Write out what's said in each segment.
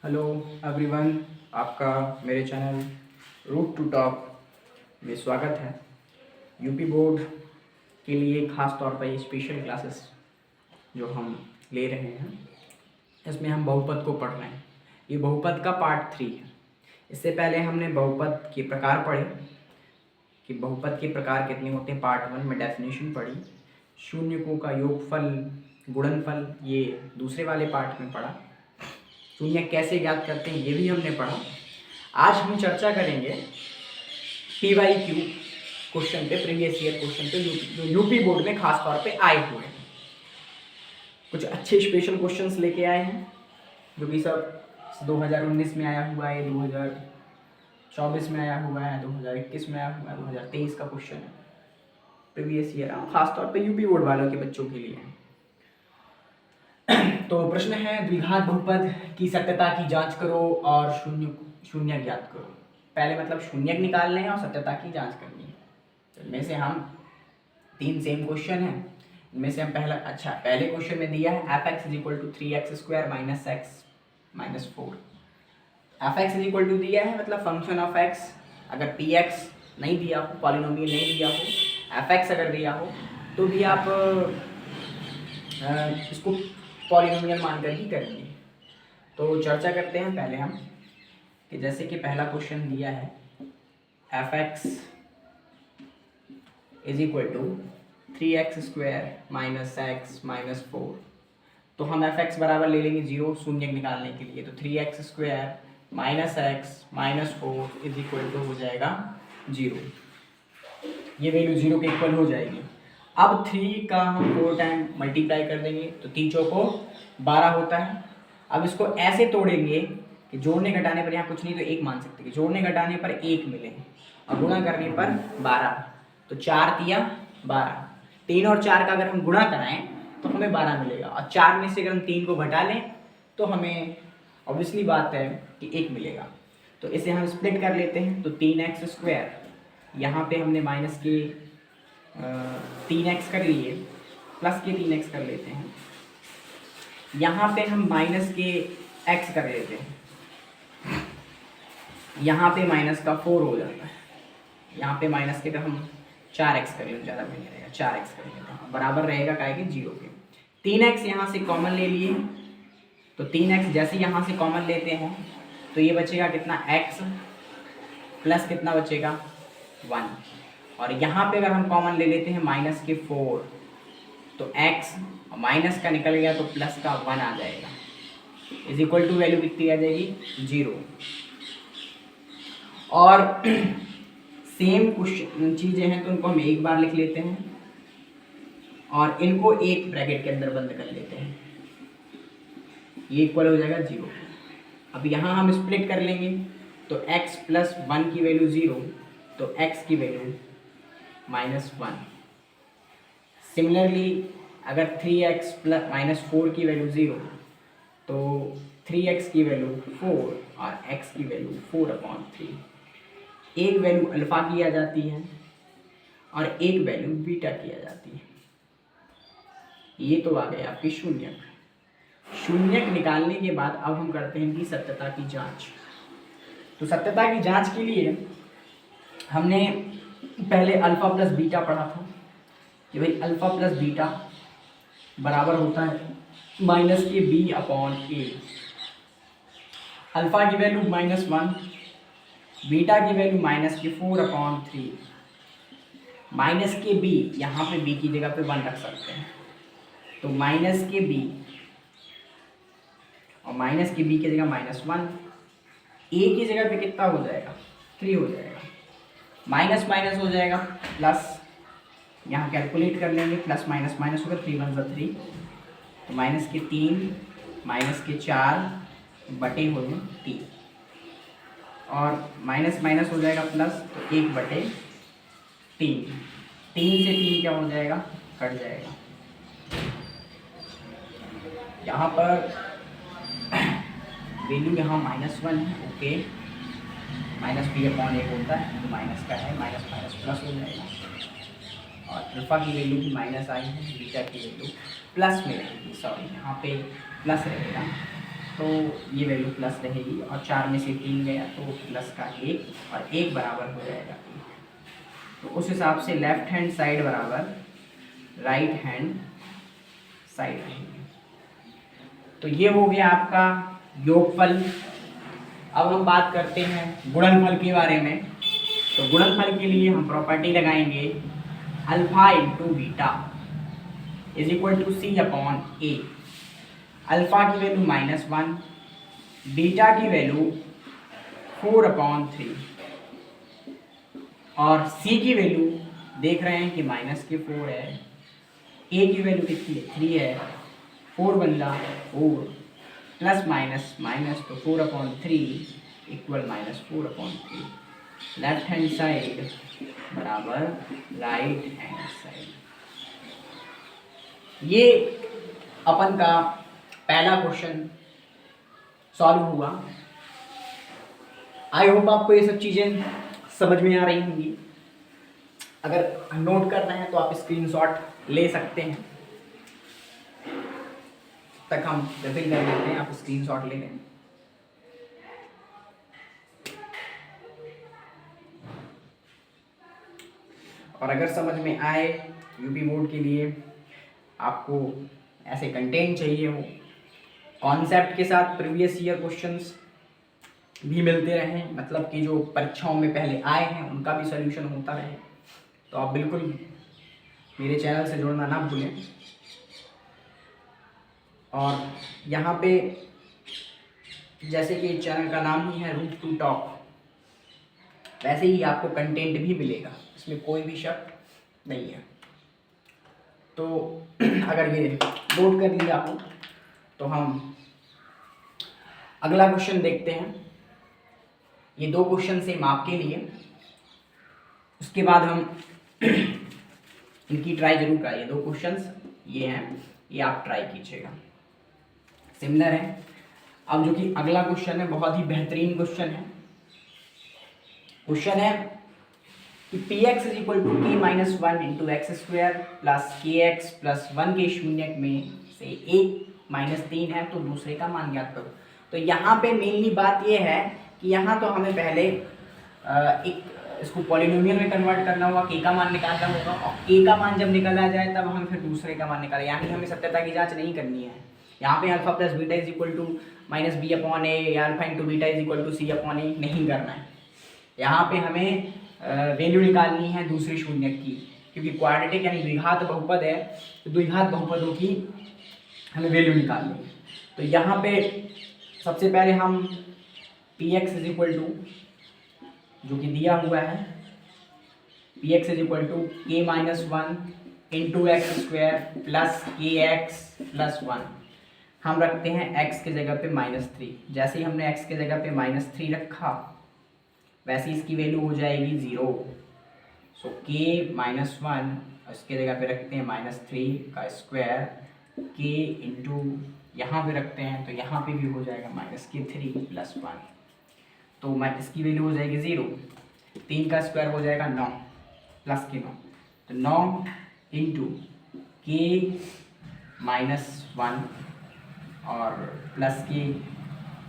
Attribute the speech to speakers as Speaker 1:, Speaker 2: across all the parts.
Speaker 1: Hello everyone, आपका मेरे channel root two top में स्वागत है। यूपी बोर्ड के लिए ख़ास तौर पर ये स्पेशल क्लासेस जो हम ले रहे हैं, इसमें हम बहुपद को पढ़ रहे हैं। ये बहुपद का पार्ट 3 है। इससे पहले हमने बहुपद के प्रकार पढ़े कि बहुपद के प्रकार कितने होते हैं। पार्ट 1 में डेफिनेशन पढ़ी, शून्यकों का योगफल, गुणनफल ये दूसरे वाले पार्ट में पढ़ा। शून्य कैसे ज्ञात करते हैं ये भी हमने पढ़ा। आज हम चर्चा करेंगे PYQ क्वेश्चन पे, प्रीवियस ईयर क्वेश्चन पे जो यूपी बोर्ड में खास तौर पे आए हुए हैं। कुछ अच्छे स्पेशल क्वेश्चंस लेके आए हैं जो कि सब 2019 में आया हुआ है, 2024 में आया हुआ है, 2021 में आया हुआ है, 2023 का क्वेश्चन है प्रीवियस ईयर, खास तौर पे यूपी बोर्ड वालों के बच्चों के लिए। तो प्रश्न है, द्विघात बहुपद की सत्यता की जांच करो और शून्य ज्ञात करो। पहले मतलब शून्य निकालने हैं और सत्यता की जांच करनी है। तो इनमें से हम 3 सेम क्वेश्चन हैं। इनमें से हम पहले क्वेश्चन में दिया है f(x) = 3x² - x - 4। f(x) = दिया है मतलब फंक्शन ऑफ x। अगर px नहीं दिया हो, पॉलिनोमियल नहीं दिया हो, f(x) अगर दिया हो तो भी आप इसको पॉलिनोमियल मानकर ही करेंगे। तो चर्चा करते हैं पहले हम कि जैसे कि पहला क्वेश्चन दिया है f(x) = 3x² - x - 4। तो हम f(x) बराबर ले लेंगे 0 शून्य निकालने के लिए। तो 3x² - x - 4 = हो जाएगा 0। ये वैल्यू 0 के इक्वल हो जाएगी। अब 3 का हम 4 टाइम मल्टीप्लाई कर देंगे तो 3 चौको 12 होता है। अब इसको ऐसे तोड़ेंगे कि जोड़ने घटाने पर यहाँ कुछ नहीं तो 1 मान सकते हैं, जोड़ने घटाने पर 1 मिले और गुणा करने पर 12। तो 4 तिया 12, 3 और 4 का अगर हम गुणा कराएं तो हमें 12 मिलेगा और 4 में से अगर हम 3 को घटा लें तो हमें ऑब्वियसली बात है कि 1 मिलेगा। तो इसे हम स्प्लिट कर लेते हैं। तो 3x², यहाँ पे हमने माइनस के 3x कर लिए, प्लस के 3x कर लेते हैं। यहाँ पे हम माइनस के x कर लेते हैं, यहाँ पे माइनस का 4 हो जाता है। यहाँ पे माइनस के तो हम 4x कर लेते, ज़्यादा नहीं रहेगा, 4x कर लेते हैं, बराबर रहेगा क्या कि 0 के। 3x यहाँ से कॉमन ले लिए तो 3x जैसे यहाँ से कॉमन लेते हैं तो ये बचेगा कितना, x प्लस कितना बचेगा 1। और यहाँ पे अगर हम कॉमन ले लेते हैं माइनस के 4 तो x माइनस का निकल गया तो प्लस का 1 आ जाएगा, = वैल्यू कितनी आ जाएगी 0। और सेम कुछ चीज़ें हैं तो उनको हम एक बार लिख लेते हैं और इनको एक ब्रैकेट के अंदर बंद कर लेते हैं, ये इक्वल हो जाएगा 0। अब यहाँ हम स्प्लिट कर लेंगे तो x + 1 की वैल्यू 0 तो x की वैल्यू -1। सिमिलरली अगर 3x + -4 की वैल्यू 0 तो 3x की वैल्यू 4 और x की वैल्यू 4/3। एक वैल्यू अल्फा की आ जाती है और एक वैल्यू बीटा की आ जाती है। ये तो आ गया आपकी शून्यक। शून्यक निकालने के बाद अब हम करते हैं कि सत्यता की जांच। तो सत्यता की जांच के लिए हमने पहले अल्फा प्लस बीटा पढ़ा था कि भाई अल्फा प्लस बीटा बराबर होता है -b/a। अल्फा की वैल्यू -1, बीटा की वैल्यू -4/3। -b, यहाँ पे b की जगह पे 1 रख सकते हैं तो -b और -b की जगह -1, a की जगह पे कितना हो जाएगा 3 हो जाएगा, माइनस माइनस हो जाएगा प्लस, यहाँ कैलकुलेट कर लेंगे, प्लस माइनस माइनस होगा, 3 × 3 तो -3 -4/3 और माइनस माइनस हो जाएगा प्लस तो 1/3। 3 से 3 क्या हो जाएगा, कट जाएगा। यहाँ पर वैल्यू यहाँ -1 है, ओके, -b/a होता है तो माइनस का है, माइनस माइनस प्लस हो जाएगा। और अल्फा की वैल्यू भी माइनस आई है, बीटा की वैल्यू प्लस में रहेगी, सॉरी यहाँ पे प्लस रहेगा तो ये वैल्यू प्लस रहेगी, और 4 में से 3 गया तो प्लस का 1 और 1 बराबर हो जाएगा 1। तो उस हिसाब से लेफ्ट हैंड साइड बराबर राइट हैंड साइड रहेगी। तो ये हो गया आपका योगफल। अब हम बात करते हैं गुणनफल के बारे में। तो गुणनफल के लिए हम प्रॉपर्टी लगाएंगे alpha into beta is equal to C upon A. Alpha की वैल्यू -1, बीटा की वैल्यू 4/3 और सी की वैल्यू देख रहे हैं कि -4 है, ए की वैल्यू कितनी है 3 है, 4 बन 4 प्लस माइनस माइनस तो 4/3 इक्वल -4/3। लेफ्ट हैंड साइड बराबर राइट हैंड साइड। ये अपन का पहला क्वेश्चन सॉल्व हुआ। आई होप आपको ये सब चीज़ें समझ में आ रही होंगी। अगर नोट करना है तो आप स्क्रीनशॉट ले सकते हैं। तक हम रिफिल कर लेते हैं, आप स्क्रीनशॉट ले लें। और अगर समझ में आए, यूपी बोर्ड के लिए आपको ऐसे कंटेंट चाहिए हो, कॉन्सेप्ट के साथ प्रीवियस ईयर क्वेश्चंस भी मिलते रहें, मतलब कि जो परीक्षाओं में पहले आए हैं उनका भी सॉल्यूशन होता रहे, तो आप बिल्कुल मेरे चैनल से जुड़ना ना भूलें। और यहाँ पे जैसे कि चैनल का नाम ही है रूट टू टॉक, वैसे ही आपको कंटेंट भी मिलेगा, इसमें कोई भी शक नहीं है। तो अगर ये नोट कर लिया हो तो हम अगला क्वेश्चन देखते हैं। ये 2 क्वेश्चन सेम आपके लिए, उसके बाद हम इनकी ट्राई जरूर करें। ये 2 क्वेश्चंस ये हैं, ये आप ट्राई कीजिएगा, सिमिलर है। अब जो कि अगला क्वेश्चन है बहुत ही बेहतरीन क्वेश्चन है। क्वेश्चन है कि px is equal to k minus 1 into x square plus k x plus 1 के शून्यक में से एक -3 है, तो दूसरे का मान ज्ञात करो। तो यहाँ पे मेनली बात ये है कि यहाँ तो हमें पहले एक इसको पॉलिनोमियल में कन्वर्ट करना होगा, k का मान निकालना होगा, और k का मान जब निकला जाए तब हम फिर दूसरे का मान निकालें, यानी हमें सत्यता की जांच नहीं करनी है। यहाँ पे alpha plus beta is equal to -b/a या alpha into beta is equal to c/a नहीं करना है। यहाँ पे हमें वैल्यू निकालनी है दूसरे शून्यक की, क्योंकि क्वाड्रेटिक यानी द्विघात बहुपद है, तो द्विघात बहुपदों की हमें वैल्यू निकालनी है। तो यहाँ पे सबसे पहले हम px इज इक्वल टू जो कि दिया हुआ है px is equal to k minus 1 into x square plus k x plus 1, हम रखते हैं x के जगह पे -3। जैसे ही हमने x के जगह पे -3 रखा वैसे इसकी वैल्यू हो जाएगी 0। सो k माइनस 1 इसके जगह पे रखते हैं -3 का स्क्वायर, k इंटू यहाँ पे रखते हैं तो यहाँ पे भी हो जाएगा -3 प्लस 1, तो इसकी वैल्यू हो जाएगी 0। 3 का स्क्वायर हो जाएगा 9 प्लस के 9, तो 9 इंटू k माइनस 1 और प्लस के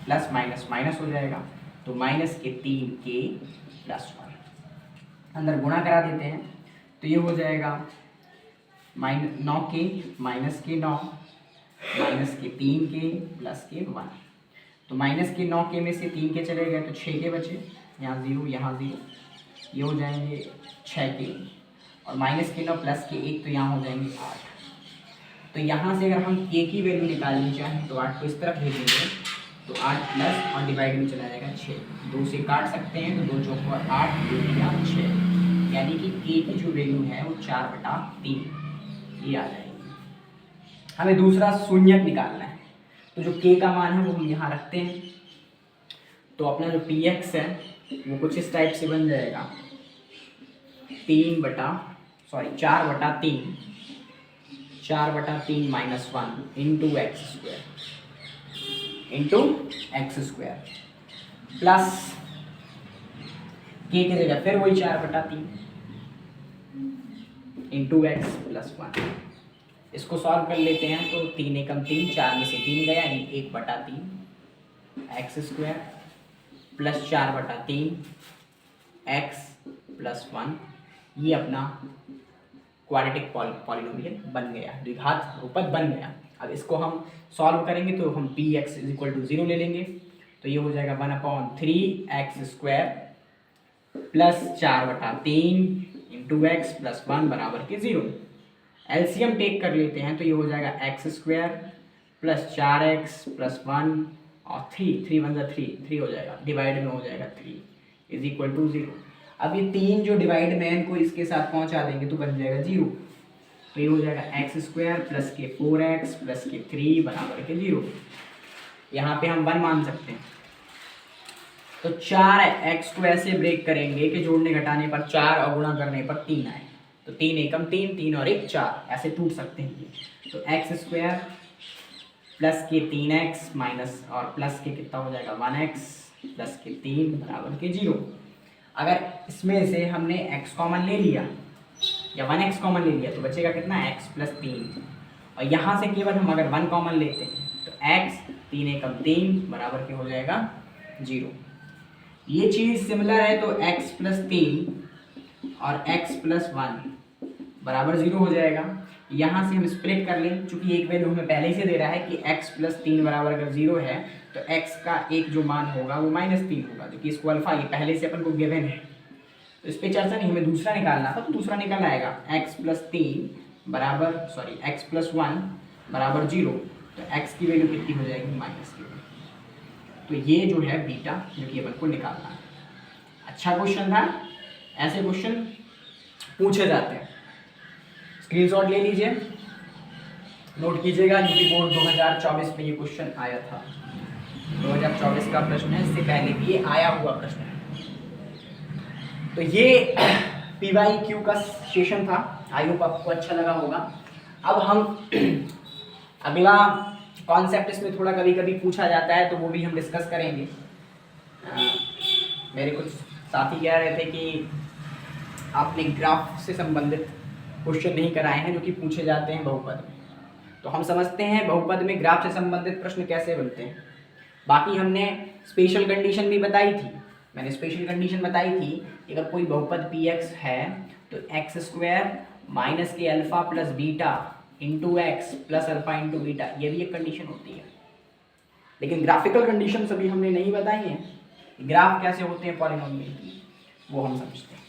Speaker 1: प्लस माइनस माइनस हो जाएगा, तो -3 k प्लस 1 अंदर गुणा करा देते हैं तो ये हो जाएगा -9 k माइनस के 9 माइनस के 3 k प्लस के 1, तो माइनस के 9 k में से 3 के चले गए तो 6 के बचे, यहाँ 0 यहाँ 0, ये हो जाएंगे 6 के, और माइनस के 9 प्लस के 1 तो यहाँ हो जाएंगे 8। तो यहाँ से अगर हम k की वैल्यू निकालनी चाहें तो 8 को इस तरफ भेजेंगे तो 8 प्लस और डिवाइड में चला जाएगा 6, 2 से काट सकते हैं तो 2 चौक 8 2 या 6, यानी कि k की जो वैल्यू है वो 4/3 ये आ जाएगी। हमें दूसरा शून्यक निकालना है, तो जो k का मान है वो हम यहाँ रखते हैं, तो अपना जो px है वो कुछ इस टाइप से बन जाएगा 4/3 minus 1 into x square plus k की जगह फिर वही 4/3 इंटू एक्स प्लस 1। इसको सॉल्व कर लेते हैं तो 3 एकम 3, 4 में से 3 गया यानी 1/3, x square plus 4/3 x plus 1, ये अपना क्वाड्रेटिक पॉलिनोमियल बन गया, द्विघात बहुपद बन गया। अब इसको हम सॉल्व करेंगे तो हम P X is equal to 0 ले लेंगे, तो ये हो जाएगा 1/3 x square plus 4/3 into x plus 1 बराबर के 0। एलसीएम टेक कर लेते हैं तो ये हो जाएगा x square plus 4x plus 1 और 3 1 जा 3 हो जाएगा, डिवाइड में हो जाएगा 3 इज इक्वल टू 0। अब ये 3 जो डिवाइड में इनको इसके साथ पहुंचा देंगे तो बन जाएगा 0, तो ये हो जाएगा एक्स स्क्वायर प्लस के 4x प्लस के 3 बराबर के 0। यहाँ पे हम 1 मान सकते हैं, तो 4x को ऐसे ब्रेक करेंगे कि जोड़ने घटाने पर 4 और गुणा करने पर 3 आए, तो 3 एकम 3, 3 और 1 4, ऐसे टूट सकते हैं ये। तो एक्स स्क्वायर प्लस के 3x माइनस और प्लस के कितना हो जाएगा 1x प्लस के 3 बराबर के 0। अगर इसमें से हमने x कॉमन ले लिया या 1x कॉमन ले लिया तो बचेगा कितना x प्लस 3, और यहाँ से केवल हम अगर 1 कॉमन लेते हैं तो x 3 एकम 3 बराबर के हो जाएगा 0। ये चीज़ सिमिलर है तो x प्लस 3 और x प्लस 1 बराबर 0 हो जाएगा। यहाँ से हम स्प्लिट कर लें, चूंकि एक वैल्यू हमें पहले से दे रहा है कि x प्लस 3 बराबर अगर 0 है तो x का एक जो मान होगा वो -3 होगा, जो कि इसको अल्फा ये पहले से अपन को गिवन है, तो इस पर चर्चा नहीं, हमें दूसरा निकालना था, तो दूसरा निकल आएगा x प्लस 3 बराबर x प्लस 1 बराबर 0, तो x की वैल्यू कितनी हो जाएगी -3। तो ये जो है बीटा जो कि अपन को निकालना है। अच्छा क्वेश्चन था, ऐसे क्वेश्चन पूछे जाते हैं। स्क्रीनशॉट ले लीजिए, नोट कीजिएगा, यूपी बोर्ड 2024 में ये क्वेश्चन आया था। 2024 का प्रश्न है, इससे पहले भी ये आया हुआ प्रश्न है। तो ये PYQ का सेशन था, आई होप आपको अच्छा लगा होगा। अब हम अगला कॉन्सेप्ट इसमें थोड़ा कभी कभी पूछा जाता है तो वो भी हम डिस्कस करेंगे। मेरे कुछ साथी कह रहे थे कि आपने ग्राफ से संबंधित क्वेश्चन नहीं कराए हैं जो कि पूछे जाते हैं बहुपद में, तो हम समझते हैं बहुपद में ग्राफ से संबंधित प्रश्न कैसे बनते हैं। बाकी हमने स्पेशल कंडीशन भी बताई थी, मैंने स्पेशल कंडीशन बताई थी कि अगर कोई बहुपद px है तो एक्स स्क्वायर माइनस के alpha plus beta into x plus alpha into beta, ये भी एक कंडीशन होती है। लेकिन ग्राफिकल कंडीशन अभी हमने नहीं बताई हैं, ग्राफ कैसे होते हैं पॉलिनोमियल की वो हम समझते हैं।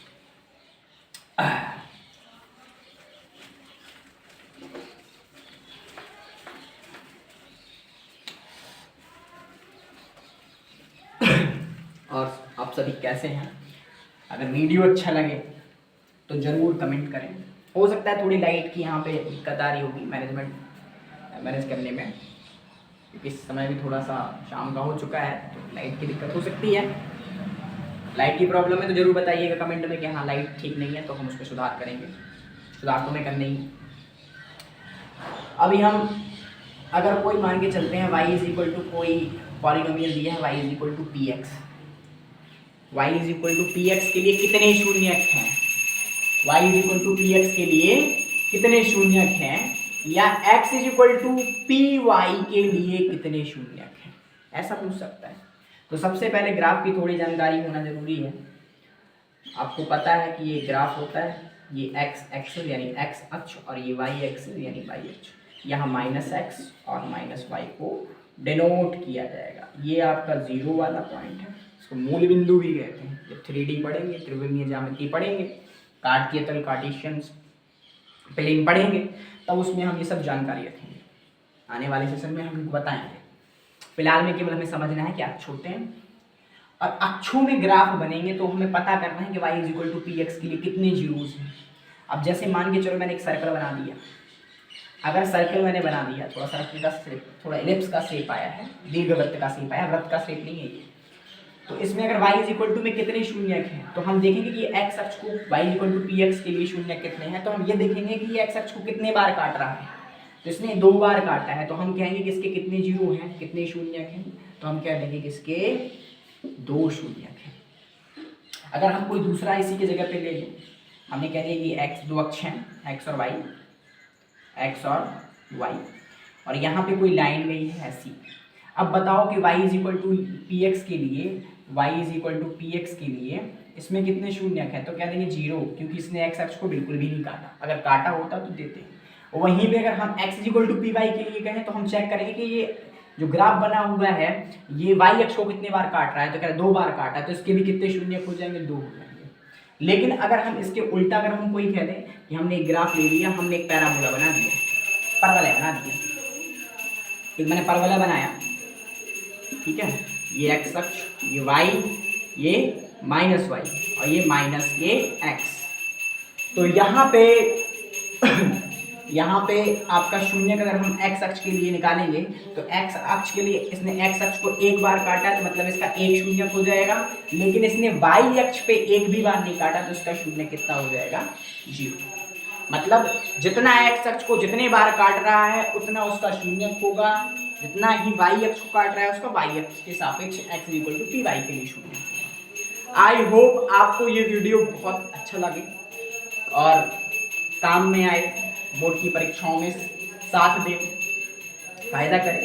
Speaker 1: और आप सभी कैसे हैं? अगर वीडियो अच्छा लगे तो ज़रूर कमेंट करें। हो सकता है थोड़ी लाइट की यहाँ पे दिक्कत आ रही होगी मैनेज करने में, क्योंकि इस समय भी थोड़ा सा शाम का हो चुका है तो लाइट की दिक्कत हो सकती है। लाइट की प्रॉब्लम है तो ज़रूर बताइएगा कमेंट में कि हाँ लाइट ठीक नहीं है, तो हम उस पर सुधार करेंगे। सुधार तो मैं करने ही। अभी हम अगर कोई मान के चलते हैं y इज इक्वल टू कोई पॉलिनोमियल दिया है y is equal to px, y is equal to px के लिए कितने शून्यक हैं, y is equal to px के लिए कितने शून्यक हैं, या x is equal to py के लिए कितने शून्यक हैं, ऐसा पूछ सकता है। तो सबसे पहले ग्राफ की थोड़ी जानकारी होना जरूरी है। आपको पता है कि ये ग्राफ होता है, ये x एक्सिस यानी x अक्ष और ये y एक्सिस यानी y अक्ष। यहाँ -x और -y को डिनोट किया जाएगा। ये आपका 0 वाला पॉइंट है, इसको मूल बिंदु भी कहते हैं। जब 3D पढ़ेंगे, त्रिविमीय ज्यामिति पढ़ेंगे, कार्तीय तल कार्टेशियन प्लेन पढ़ेंगे, तब उसमें हम ये सब जानकारी रखेंगे। आने वाले सेशन में हम इनको बताएंगे। फिलहाल में केवल हमें समझना है कि अक्ष होते हैं, और अक्षों में ग्राफ बनेंगे तो हमें पता करना है कि y is equal to px के लिए कितने जीरोस हैं। अब जैसे मान के चलो मैंने एक सर्कल बना दिया, अगर सर्कल मैंने बना दिया, थोड़ा सर्कल का शेप, थोड़ा एलिप्स का शेप आया है, दीर्घवृत्त का शेप आया, वृत्त का शेप नहीं है ये, तो इसमें अगर y इज इक्वल टू में कितने शून्यक हैं तो हम देखेंगे कि ये x अक्ष को y is equal to px के लिए शून्यक कितने हैं, तो हम ये देखेंगे कि ये x अक्ष को कितने बार काट रहा है। तो इसने 2 बार काटा है, तो हम कहेंगे कि इसके कितने जीरो हैं, कितने शून्यक हैं, तो हम कह देंगे कि इसके 2 शून्यक हैं। अगर हम कोई दूसरा इसी की जगह पे ले लें, हमने कह दिया कि x 2 अक्ष हैं, x और y, और यहाँ पे कोई लाइन गई है ऐसी। अब बताओ कि y is equal to P X के लिए, y is equal to P X के लिए इसमें कितने शून्यक है, तो कह देंगे 0, क्योंकि इसने x अक्ष को बिल्कुल भी नहीं काटा। अगर काटा होता तो देते। वहीं पे अगर हम x is equal to P Y के लिए कहें तो हम चेक करेंगे कि ये जो ग्राफ बना हुआ है ये y अक्ष को कितने बार काट रहा है, तो कह रहे 2 बार काटा, तो इसके भी कितने शून्यक हो जाएंगे, 2 हो जाएंगे। लेकिन अगर हम इसके उल्टा अगर हम कोई कह दें कि हमने एक ग्राफ ले लिया, हमने एक पैराबोला बना दिया, परवलय बना दिया, एक मैंने परवलय बनाया, ठीक है, ये एक्स अक्ष, ये वाई, ये माइनस वाई और ये माइनस ये एक्स। तो यहाँ पे यहाँ पे आपका शून्य अगर हम एक्स अक्ष के लिए निकालेंगे तो एक्स अक्ष के लिए इसने एक्स अक्ष को एक बार काटा तो मतलब इसका एक शून्य हो जाएगा, लेकिन इसने वाई अक्ष पे एक भी बार नहीं काटा तो इसका शून्य कितना हो जाएगा, 0। मतलब जितना एक्स अक्ष को जितने बार काट रहा है उतना उसका शून्य होगा, जितना ही वाई अक्ष को काट रहा है उसका वाई अक्ष के सापेक्ष X equal to P Y के लिए शून्य होगा। आई होप आपको ये वीडियो बहुत अच्छा लगे और काम में आए, बोर्ड की परीक्षाओं में साथ दे, फायदा करे।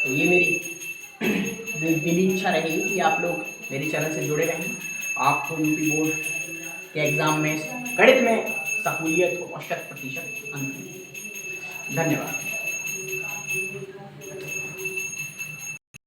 Speaker 1: तो ये मेरी दिली इच्छा रहेगी कि आप लोग मेरे चैनल से जुड़े रहें, आपको यूपी बोर्ड के एग्जाम में गणित में सहूलियत हो और 100% अंक। धन्यवाद।